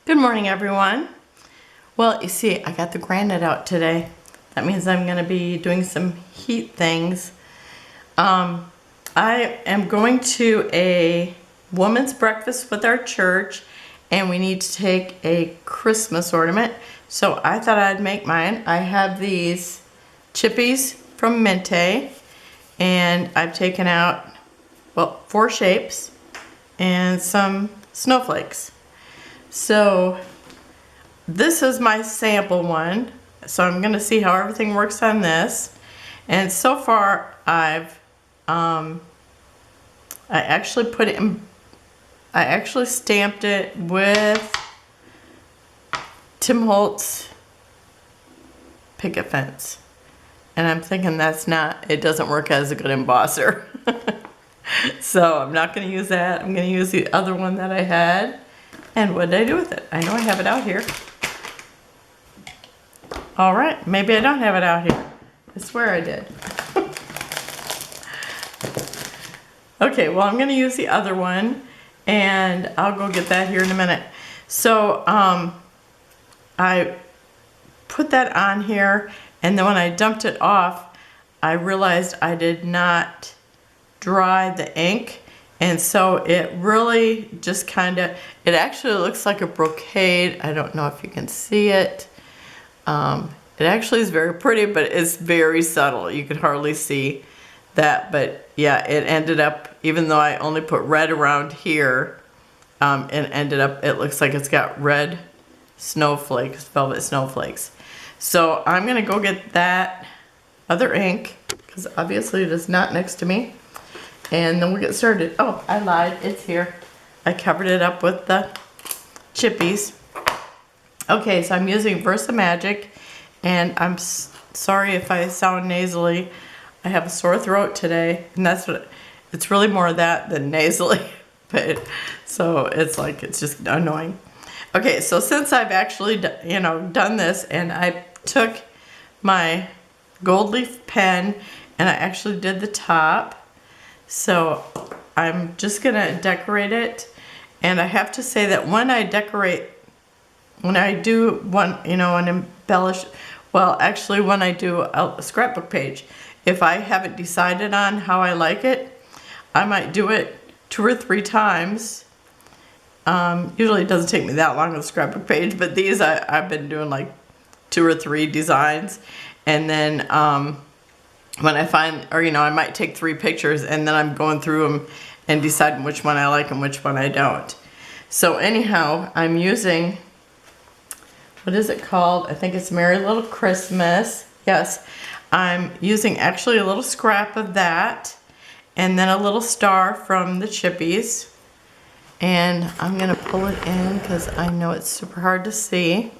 Good morning, everyone. Well, you see, I got the granite out today. That means I'm going to be doing some heat things. I am going to a woman's breakfast with our church, and we need to take a Christmas ornament. So I thought I'd make mine. I have these chippies from Mintay, and I've taken out, well, 4 shapes and some snowflakes. So this is my sample one. So I'm going to see how everything works on this. And so far I actually put it in, I actually stamped it with Tim Holtz picket fence. And I'm thinking it doesn't work as a good embosser. So I'm not going to use that. I'm going to use the other one that I had. And what did I do with it? I know I have it out here. All right, maybe I don't have it out here. I swear I did. Okay, well, I'm going to use the other one, and I'll go get that here in a minute. So I put that on here, and then when I dumped it off, I realized I did not dry the ink. And so it really just kind of, it actually looks like a brocade. I don't know if you can see it. It actually is very pretty, but it's very subtle. You could hardly see that. But yeah, it ended up, even though I only put red around here, it ended up, it looks like it's got red snowflakes, velvet snowflakes. So I'm going to go get that other ink, because obviously it is not next to me. And then we'll get started. Oh, I lied. It's here. I covered it up with the chippies. Okay, so I'm using Versa Magic, and I'm sorry if I sound nasally. I have a sore throat today, and that's what it's really more of that than nasally. But so it's like it's just annoying. Okay, so since I've actually done this, and I took my gold leaf pen and I actually did the top. So I'm just gonna decorate it, and I have to say that when I decorate, when I do one, an embellish, well, actually when I do a scrapbook page, if I haven't decided on how I like it, I might do it 2 or 3 times. Usually it doesn't take me that long with a scrapbook page, but these I've been doing like 2 or 3 designs, and then when I find, or I might take 3 pictures, and then I'm going through them and deciding which one I like and which one I don't. So anyhow, I'm using, what is it called? I think it's Merry Little Christmas. Yes, I'm using actually a little scrap of that, and then a little star from the Chippies. And I'm gonna pull it in because I know it's super hard to see.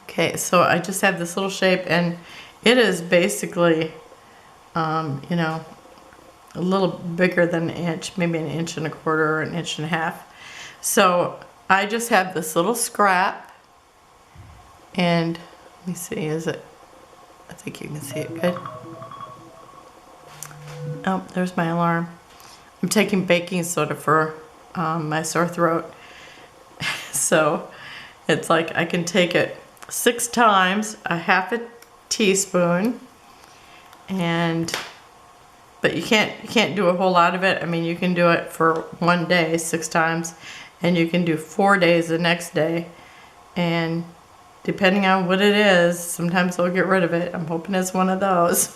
Okay, so I just have this little shape, and it is basically, a little bigger than an inch, maybe 1.25 inches or 1.5 inches. So I just have this little scrap, and let me see, I think you can see it good. Oh, there's my alarm. I'm taking baking soda for my sore throat. So it's like I can take it 6 times, a 1/2 teaspoon, but you can't do a whole lot of it. I mean, you can do it for 1 day 6 times, and you can do 4 days the next day, and depending on what it is, sometimes I'll get rid of it. I'm hoping it's one of those.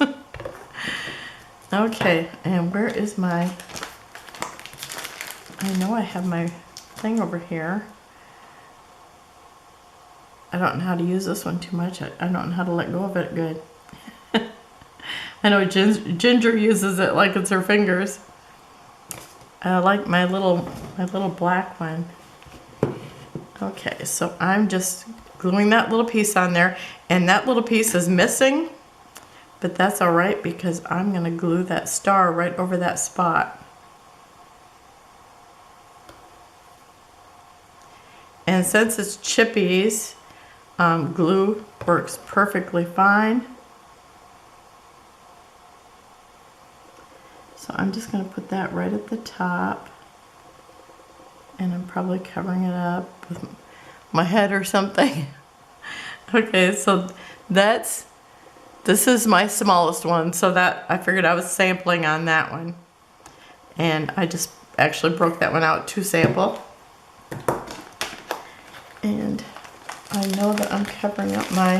Okay, and where is I know I have my thing over here. I don't know how to use this one too much. I don't know how to let go of it good. I know Ginger uses it like it's her fingers. I like my little black one. Okay, so I'm just gluing that little piece on there, and that little piece is missing, but that's all right because I'm gonna glue that star right over that spot. And since it's Chippies, glue works perfectly fine. So I'm just going to put that right at the top. and I'm probably covering it up with my head or something. Okay, so this is my smallest one, so that I figured I was sampling on that one. And I just actually broke that one out to sample. And I know that I'm covering up my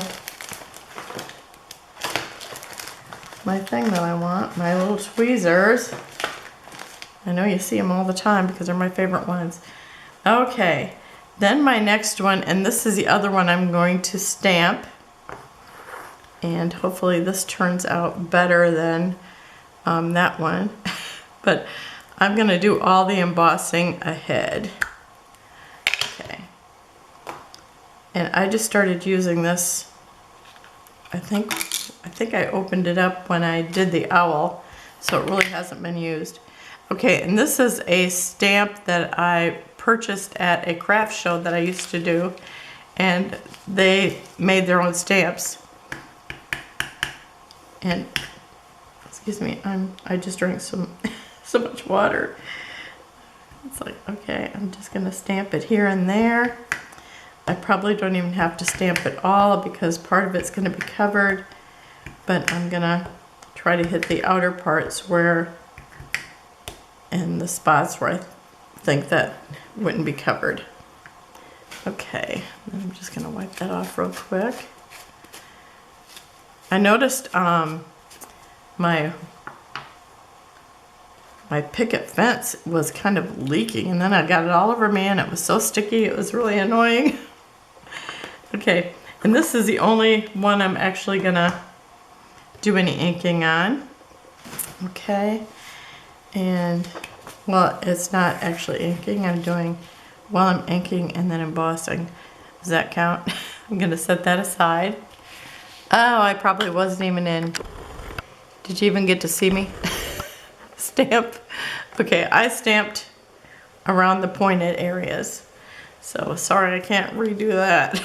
thing that I want, my little tweezers. I know you see them all the time because they're my favorite ones. Okay, then my next one, and this is the other one I'm going to stamp. And hopefully this turns out better than that one. But I'm going to do all the embossing ahead. Okay. And I just started using this, I think I opened it up when I did the owl, so it really hasn't been used. Okay, and this is a stamp that I purchased at a craft show that I used to do, and they made their own stamps. And excuse me, I just drank so much water. It's like, okay, I'm just gonna stamp it here and there. I probably don't even have to stamp it all because part of it's gonna be covered, but I'm gonna try to hit the outer parts and the spots where I think that wouldn't be covered. Okay, then I'm just gonna wipe that off real quick. I noticed my picket fence was kind of leaking, and then I got it all over me and it was so sticky, it was really annoying. Okay, and this is the only one I'm actually gonna do any inking on. Okay, and well, it's not actually inking, I'm doing while I'm inking and then embossing. Does that count? I'm gonna set that aside. Oh, I probably wasn't even in. Did you even get to see me stamp? Okay, I stamped around the pointed areas. So sorry, I can't redo that.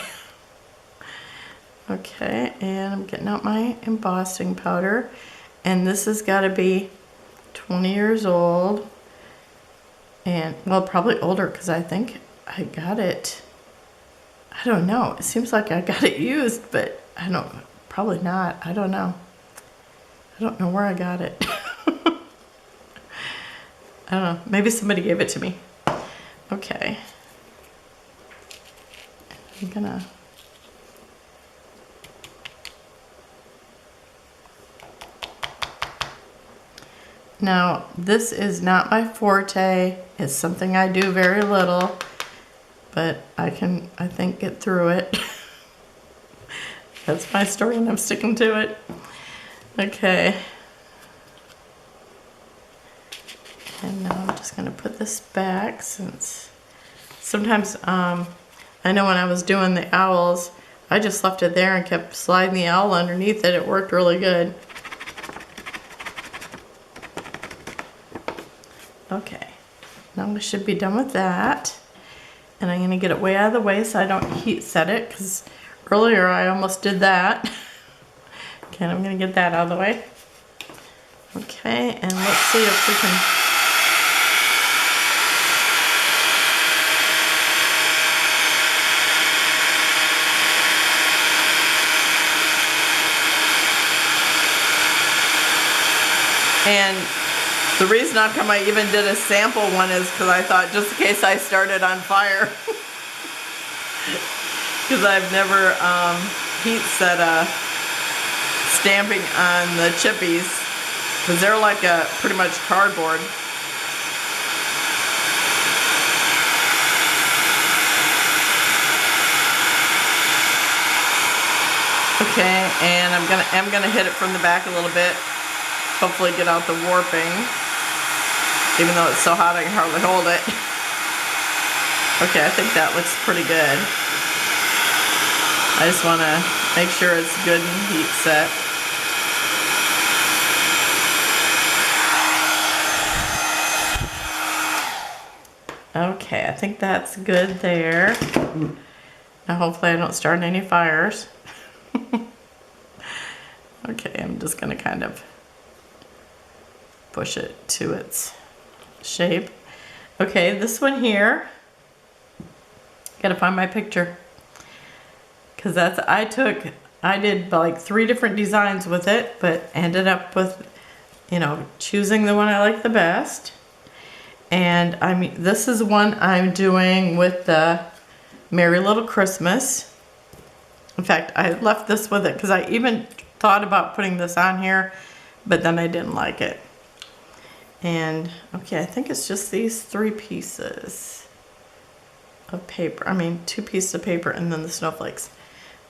Okay, and I'm getting out my embossing powder. And this has got to be 20 years old. And, well, probably older because I think I got it. I don't know. It seems like I got it used, but I don't, probably not. I don't know. I don't know where I got it. I don't know. Maybe somebody gave it to me. Okay. I'm gonna. Now, this is not my forte. It's something I do very little, but I think, get through it. That's my story and I'm sticking to it. Okay. And now I'm just gonna put this back since sometimes, I know when I was doing the owls, I just left it there and kept sliding the owl underneath it. It worked really good. Okay, now I should be done with that. And I'm gonna get it way out of the way so I don't heat set it, because earlier I almost did that. Okay, I'm gonna get that out of the way. Okay, and let's see if we can. And the reason how come I even did a sample one is because I thought just in case I started on fire. Because I've never heat set stamping on the chippies, because they're like a pretty much cardboard. Okay, and I'm gonna hit it from the back a little bit. Hopefully get out the warping. Even though it's so hot I can hardly hold it. Okay, I think that looks pretty good. I just want to make sure it's good and heat set. Okay, I think that's good there. Now hopefully I don't start any fires. Okay, I'm just going to kind of push it to its shape. Okay, this one here, Gotta find my picture. Cause I did like 3 different designs with it, but ended up with, you know, choosing the one I like the best. And I mean, this is one I'm doing with the Merry Little Christmas. In fact, I left this with it because I even thought about putting this on here, but then I didn't like it. And okay, I think it's just these 3 pieces of paper. I mean, 2 pieces of paper and then the snowflakes.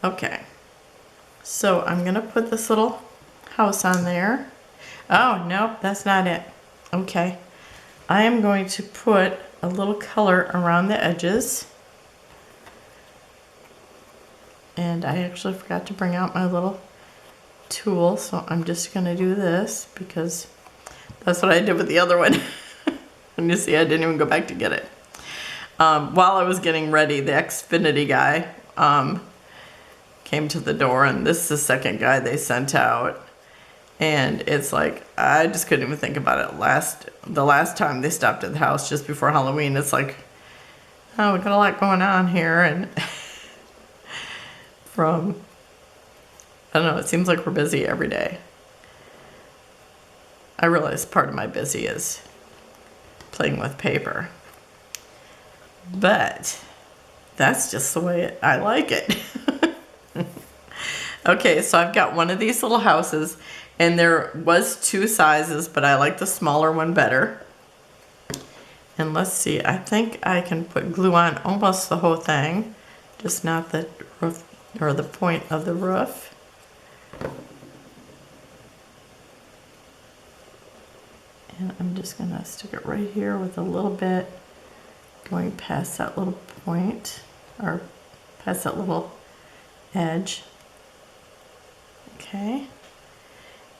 Okay, so I'm gonna put this little house on there. Oh, nope, that's not it. Okay, I am going to put a little color around the edges. And I actually forgot to bring out my little tool, so I'm just gonna do this because that's what I did with the other one. And you see, I didn't even go back to get it. While I was getting ready, the Xfinity guy came to the door, and this is the second guy they sent out. And it's like, I just couldn't even think about it. The last time they stopped at the house just before Halloween, it's like, oh, we got a lot going on here. And I don't know, it seems like we're busy every day. I realize part of my busy is playing with paper. But that's just the way I like it. Okay, so I've got one of these little houses, and there was 2 sizes, but I like the smaller one better. And let's see, I think I can put glue on almost the whole thing, just not the roof or the point of the roof. And I'm just gonna stick it right here with a little bit going past that little point, or past that little edge. Okay,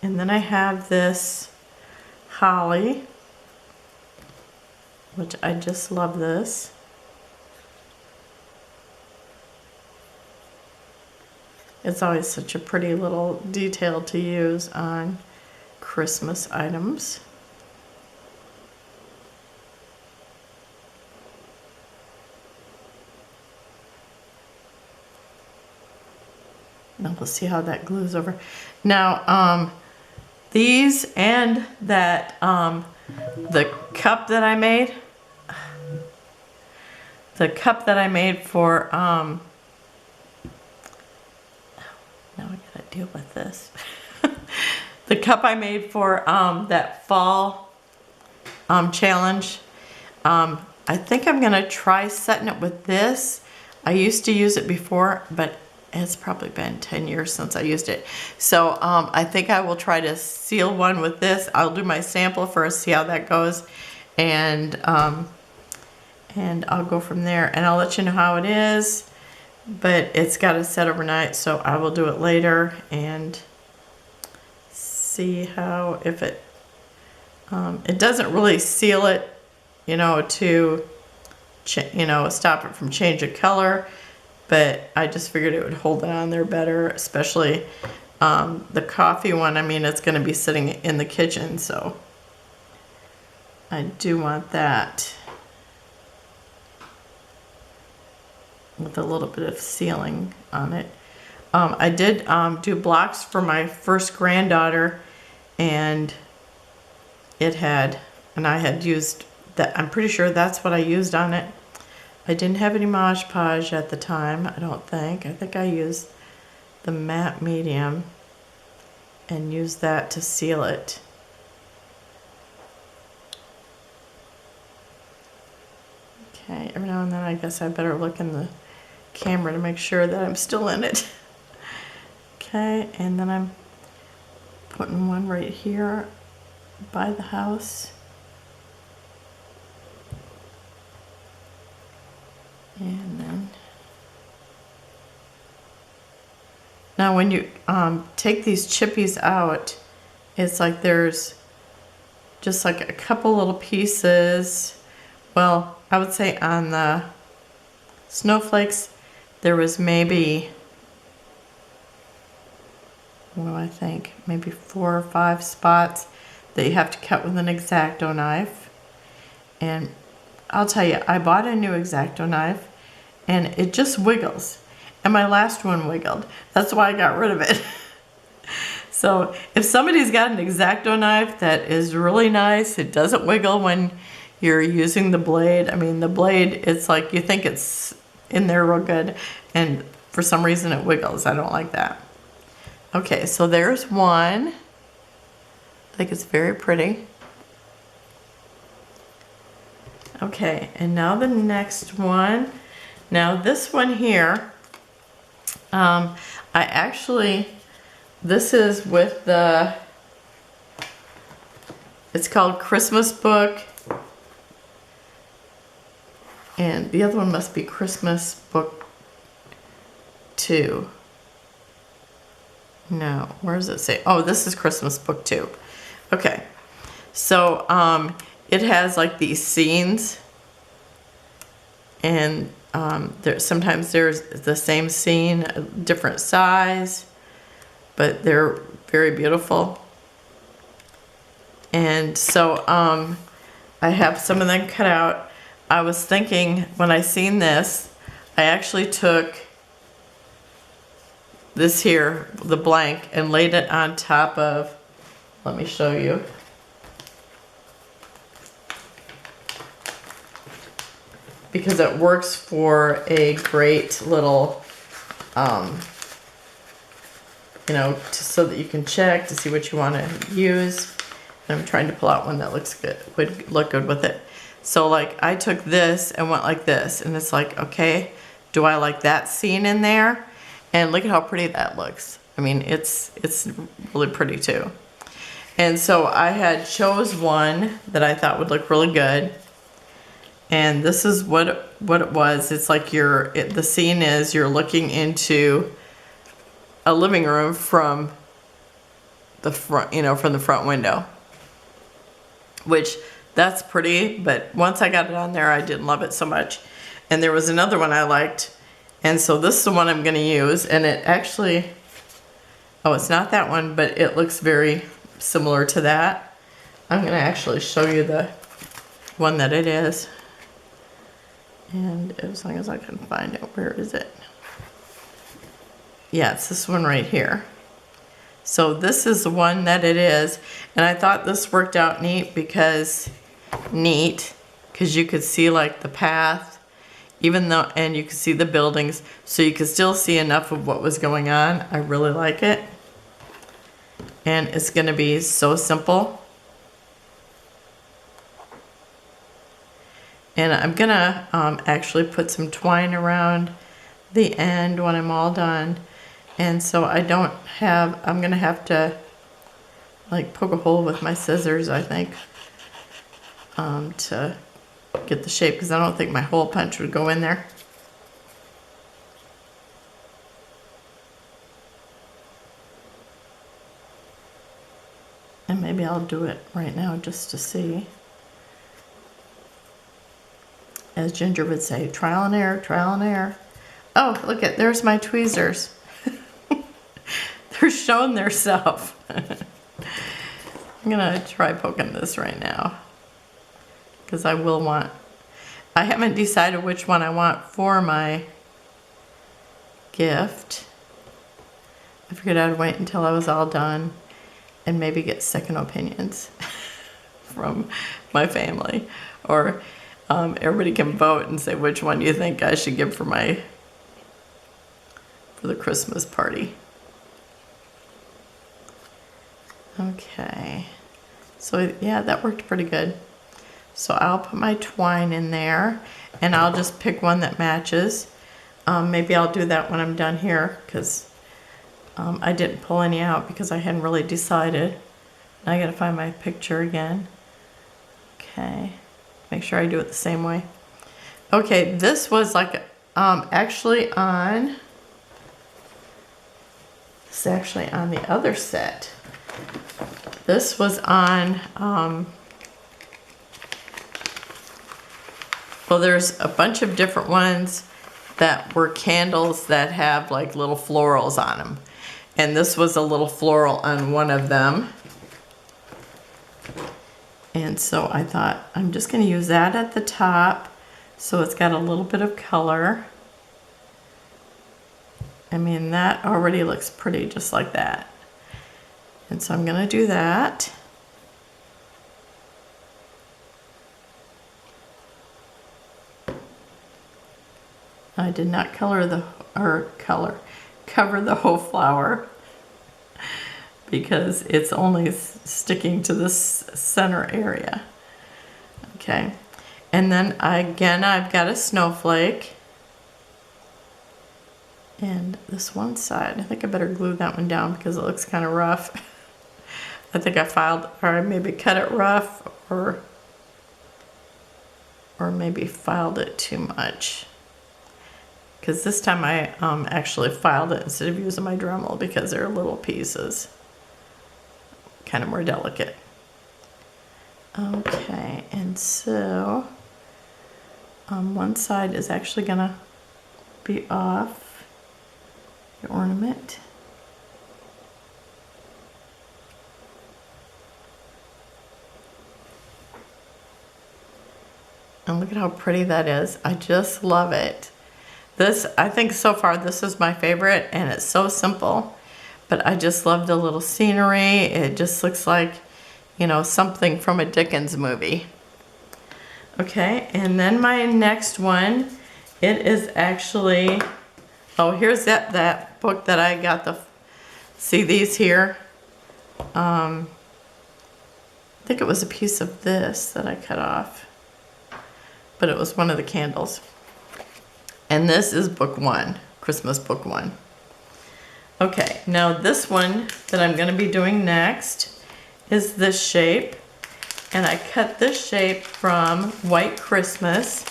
and then I have this holly, which I just love this. It's always such a pretty little detail to use on Christmas items. Now we'll see how that glues over. Now, these and that, the cup that I made for, now I gotta deal with this. The cup I made for that fall challenge, I think I'm gonna try setting it with this. I used to use it before, but it's probably been 10 years since I used it. So I think I will try to seal one with this. I'll do my sample first, see how that goes, and I'll go from there. And I'll let you know how it is. But it's got to set overnight, so I will do it later and see how, if it doesn't really seal it, you know, to stop it from changing color. But I just figured it would hold it on there better, especially the coffee one. I mean, it's going to be sitting in the kitchen, so I do want that with a little bit of sealing on it. I did do blocks for my first granddaughter, and I had used that. I'm pretty sure that's what I used on it. I didn't have any Mod Podge at the time, I don't think. I think I used the matte medium and used that to seal it. Okay, every now and then I guess I better look in the camera to make sure that I'm still in it. Okay, and then I'm putting one right here by the house. And then, now when you take these chippies out, it's like there's just like a couple little pieces. Well, I would say on the snowflakes, there was maybe, what do I think, maybe 4 or 5 spots that you have to cut with an X-Acto knife. And I'll tell you, I bought a new X-Acto knife, and it just wiggles. And my last one wiggled. That's why I got rid of it. So if somebody's got an X-Acto knife that is really nice, it doesn't wiggle when you're using the blade. I mean, the blade, it's like you think it's in there real good, and for some reason it wiggles. I don't like that. Okay, so there's one. I think it's very pretty. Okay, and now the next one. Now this one here, this is with the, it's called Christmas Book. And the other one must be Christmas Book 2. No, where does it say? Oh, this is Christmas Book 2. Okay, so it has like these scenes, and sometimes there's the same scene, a different size, but they're very beautiful. And so I have some of them cut out. I was thinking when I seen this, I actually took this here, the blank, and laid it on top of, let me show you. Because it works for a great little, so that you can check to see what you want to use. And I'm trying to pull out one that looks good, would look good with it. So like I took this and went like this, and it's like, okay, do I like that scene in there? And look at how pretty that looks. I mean, it's really pretty too. And so I had chose one that I thought would look really good. And this is what it was. It's like the scene is you're looking into a living room from the front, from the front window. Which, that's pretty, but once I got it on there, I didn't love it so much. And there was another one I liked. And so this is the one I'm going to use. And it actually, oh, it's not that one, but it looks very similar to that. I'm going to actually show you the one that it is. And as long as I can find it, where is it? Yeah, it's this one right here. So this is the one that it is. And I thought this worked out neat because you could see like the path, and you could see the buildings, so you could still see enough of what was going on. I really like it. And it's going to be so simple. And I'm going to actually put some twine around the end when I'm all done. And so I'm going to have to like poke a hole with my scissors, I think, to get the shape, because I don't think my hole punch would go in there. And maybe I'll do it right now just to see. As Ginger would say, trial and error, trial and error. Oh, look at, there's my tweezers. They're showing their self. I'm gonna try poking this right now, because I haven't decided which one I want for my gift. I figured I'd wait until I was all done and maybe get second opinions from my family, or everybody can vote and say which one you think I should give for the Christmas party. Okay, so yeah, that worked pretty good. So I'll put my twine in there, and I'll just pick one that matches. Maybe I'll do that when I'm done here, because I didn't pull any out because I hadn't really decided. Now I gotta find my picture again. Okay, make sure I do it the same way. Okay, this was like actually on the other set. This was on, well, there's a bunch of different ones that were candles that have like little florals on them. And this was a little floral on one of them. And so I thought, I'm just going to use that at the top, so it's got a little bit of color. I mean, that already looks pretty just like that. And so I'm gonna do that. I did not cover the whole flower because it's only sticking to this center area. Okay, and then I've got a snowflake. And this one side, I think I better glue that one down because it looks kind of rough. I think I filed, or I maybe cut it rough, or maybe filed it too much. Because this time I actually filed it instead of using my Dremel because they're little pieces. Kind of more delicate. Okay, and so one side is actually gonna be off the ornament. And look at how pretty that is. I just love it. This, I think so far, this is my favorite, and it's so simple, but I just love the little scenery. It just looks like, you know, something from a Dickens movie. Okay, and then my next one, it is actually, oh, here's that book that I got see these here? I think it was a piece of this that I cut off, but it was one of the candles. And this is book 1, Christmas book 1. Okay, now this one that I'm gonna be doing next is this shape. And I cut this shape from White Christmas.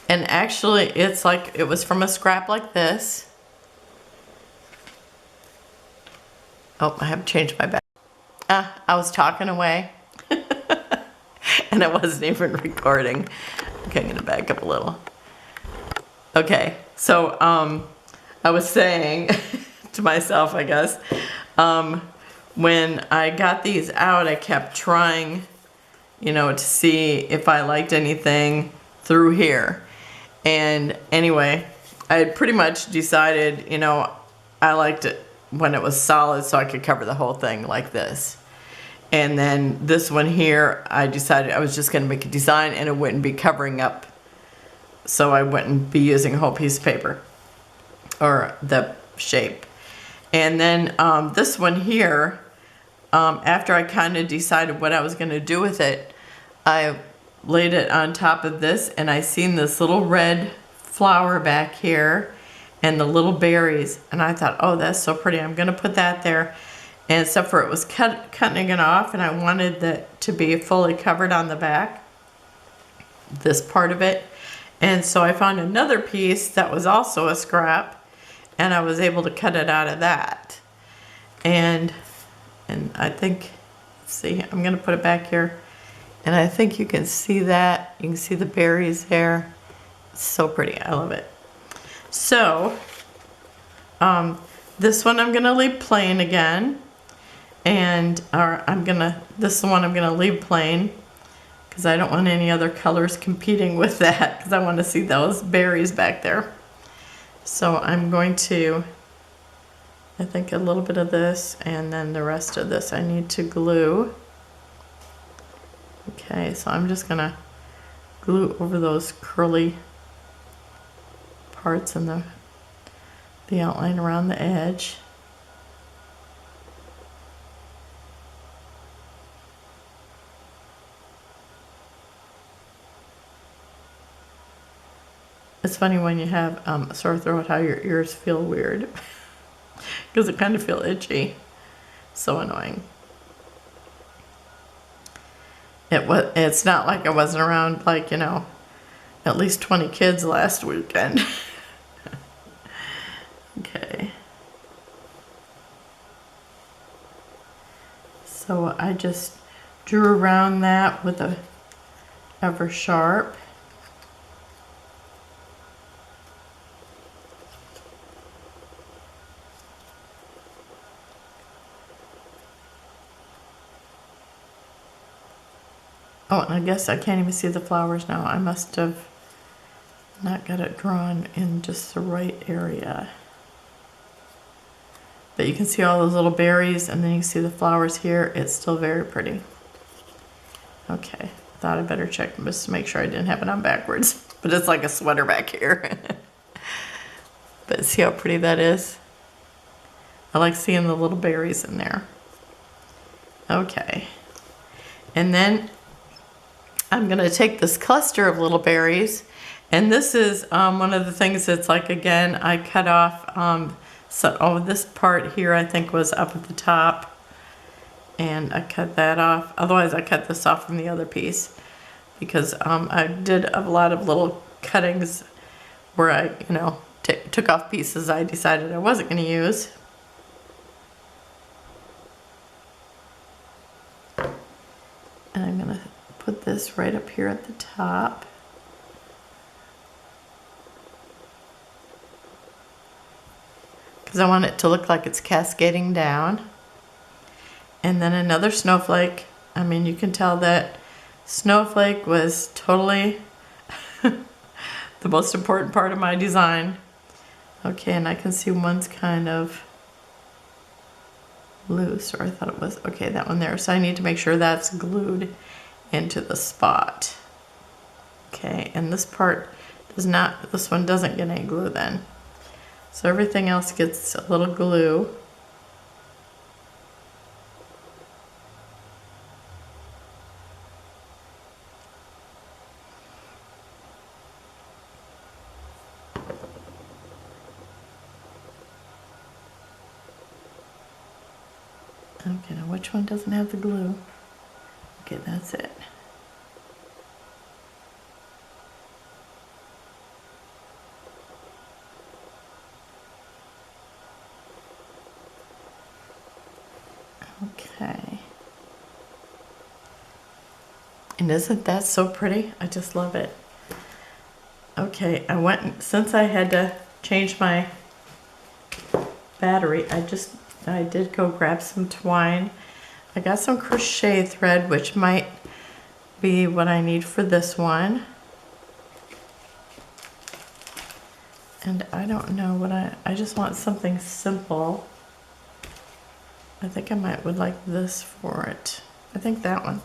And actually, it's like, it was from a scrap like this. Oh, I have to change my back. I was talking away. And I wasn't even recording. Okay, I'm gonna back up a little. Okay, so I was saying to myself, I guess, when I got these out, I kept trying, you know, to see if I liked anything through here. And anyway, I had pretty much decided, you know, I liked it when it was solid so I could cover the whole thing like this. And then this one here, I decided I was just going to make a design and it wouldn't be covering up, so I wouldn't be using a whole piece of paper or the shape. And then this one here, after I kind of decided what I was going to do with it, I laid it on top of this, and I seen this little red flower back here and the little berries, and I thought, oh, that's so pretty, I'm going to put that there. And except for it was cutting it off, and I wanted that to be fully covered on the back, this part of it. And so I found another piece that was also a scrap, and I was able to cut it out of that. And I think, let's see, I'm gonna put it back here, and I think you can see that. You can see the berries there. It's so pretty, I love it. So, this one I'm gonna leave plain again. And this one I'm gonna leave plain because I don't want any other colors competing with that, because I want to see those berries back there. So I'm going to, I think, a little bit of this, and then the rest of this I need to glue. Okay, so I'm just gonna glue over those curly parts and the outline around the edge. It's funny when you have a sore throat how your ears feel weird because it kind of feel itchy. So annoying. It's not like I wasn't around, like, you know, at least 20 kids last weekend. Okay. So I just drew around that with a ever sharp. Oh, and I guess I can't even see the flowers now. I must have Not got it drawn in just the right area. But you can see all those little berries, and then you see the flowers here. It's still very pretty. Okay, thought I'd better check just to make sure I didn't have it on backwards. But it's like a sweater back here. But see how pretty that is? I like seeing the little berries in there. Okay. And then I'm gonna take this cluster of little berries, and this is one of the things that's like, again, I cut off, this part here I think was up at the top, and I cut that off. Otherwise I cut this off from the other piece, because I did a lot of little cuttings where I, took off pieces I decided I wasn't gonna use. And I'm gonna put this right up here at the top. Because I want it to look like it's cascading down. And then another snowflake. I mean, you can tell that snowflake was totally the most important part of my design. Okay, and I can see one's kind of loose, or I thought it was. Okay, that one there. So I need to make sure that's glued into the spot. Okay, and this part does not, this one doesn't get any glue then. So everything else gets a little glue. Okay, now which one doesn't have the glue? Okay, that's it. Okay. And isn't that so pretty? I just love it. Okay, since I had to change my battery, I did go grab some twine. I got some crochet thread, which might be what I need for this one. And I don't know what I just want something simple. I think I would like this for it. I think that one.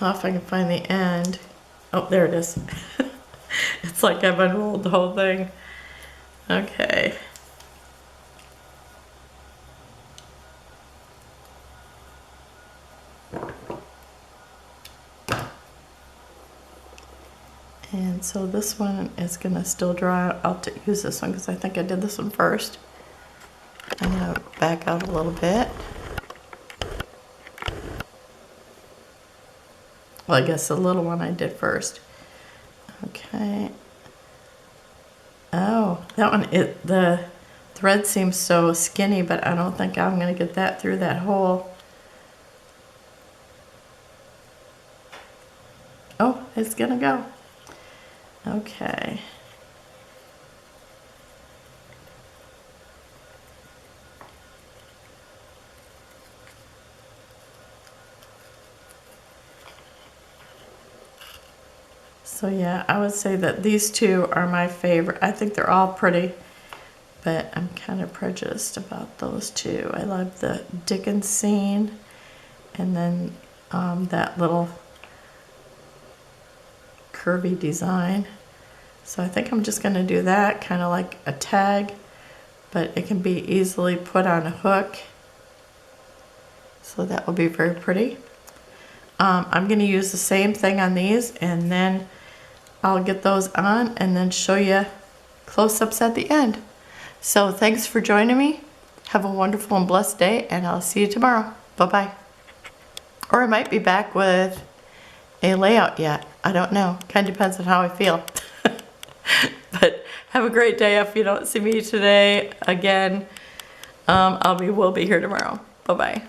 If I can find the end. Oh, there it is. It's like I've unrolled the whole thing. Okay. And so this one is gonna still dry. I'll use this one because I think I did this one first. I'm gonna back out a little bit. Well, I guess the little one I did first. Okay. Oh, that one, the thread seems so skinny, but I don't think I'm gonna get that through that hole. Oh, it's gonna go. Okay. So yeah, I would say that these two are my favorite. I think they're all pretty, but I'm kind of prejudiced about those two. I love the Dickens scene, and then that little curvy design. So I think I'm just gonna do that, kind of like a tag, but it can be easily put on a hook. So that will be very pretty. I'm gonna use the same thing on these, and then I'll get those on and then show you close-ups at the end. So thanks for joining me. Have a wonderful and blessed day, and I'll see you tomorrow. Bye-bye. Or I might be back with a layout yet. I don't know. Kind of depends on how I feel. But have a great day. If you don't see me today again, we'll be here tomorrow. Bye-bye.